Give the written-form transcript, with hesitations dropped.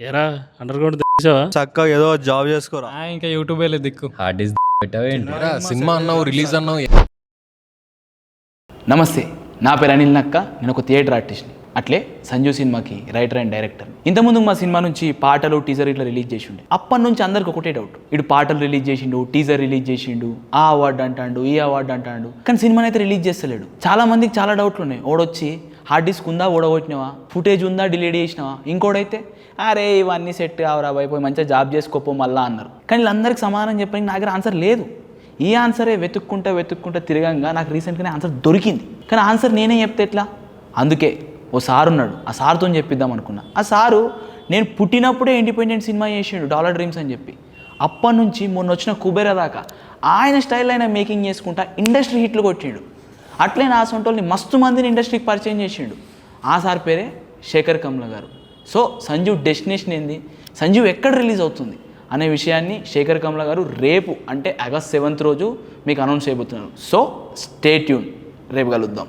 ఎరా under ground తెచ్చావా? చక్కగా ఏదో జాబ్ చేసుకోరా. ఇంకా యూట్యూబ్ వెళ్ళే దిక్కు హార్డ్ డిస్క్ పెట్టావేంటి? సినిమా అన్నావు, రిలీజ్ అన్నావు. నమస్తే, నా పేరు అనిల్ నక్క. నేను ఒక థియేటర్ ఆర్టిస్ట్ని. అట్లే సంజు సినిమాకి రైటర్ అండ్ డైరెక్టర్. ఇంతకుముందు మా సినిమా నుంచి పాటలు టీజర్ ఇట్లా రిలీజ్ చేసిండు. అప్పటి నుంచి అందరికి ఒకటే డౌట్, ఇటు పాటలు రిలీజ్ చేసిండు, టీజర్ రిలీజ్ చేసిండు, ఆ అవార్డు అంటాడు, ఈ అవార్డు అంటాడు, కానీ సినిమాని అయితే రిలీజ్ చేస్తలేడు. చాలా మందికి చాలా డౌట్లు ఉన్నాయి. ఓడొచ్చి హార్డ్ డిస్క్ ఉందా, ఓడగొట్టినావా, ఫుటేజ్ ఉందా, డిలీట్ చేసినావా, ఇంకోడైతే అరే ఇవన్నీ సెట్ కావరా పోయి మంచిగా జాబ్ చేసుకోపో మళ్ళా అన్నారు. కానీ వీళ్ళందరికీ సమాధానం చెప్పడానికి నా దగ్గర ఆన్సర్ లేదు. ఈ ఆన్సరే వెతుక్కుంటా తిరగంగా నాకు రీసెంట్గానే ఆన్సర్ దొరికింది. కానీ ఆన్సర్ నేనే చెప్తే ఎట్లా? అందుకే ఓ సార్ ఉన్నాడు, ఆ సార్తో చెప్పిద్దాం అనుకున్నా. ఆ సారు నేను పుట్టినప్పుడే ఇండిపెండెంట్ సినిమా చేసిండు, డాలర్ డ్రీమ్స్ అని చెప్పి. అప్పటి నుంచి మొన్న వచ్చిన కుబేరా దాకా ఆయన స్టైల్ అయినా మేకింగ్ చేసుకుంటా ఇండస్ట్రీ హిట్లు కొట్టిండు. అట్లే నా సొంటోళ్ళని మస్తు మందిని ఇండస్ట్రీకి పరిచయం చేసిండు. ఆ సార్ పేరే శేఖర్ కమ్ల గారు. సో సంజు డెస్టినేషన్ ఏంది, సంజు ఎక్కడ రిలీజ్ అవుతుంది అనే విషయాన్ని శేఖర్ కమ్ల గారు రేపు అంటే ఆగస్ట్ 7th రోజు మీకు అనౌన్స్ చేయబోతున్నారు. సో స్టే ట్యూన్, రేపు కలుద్దాం.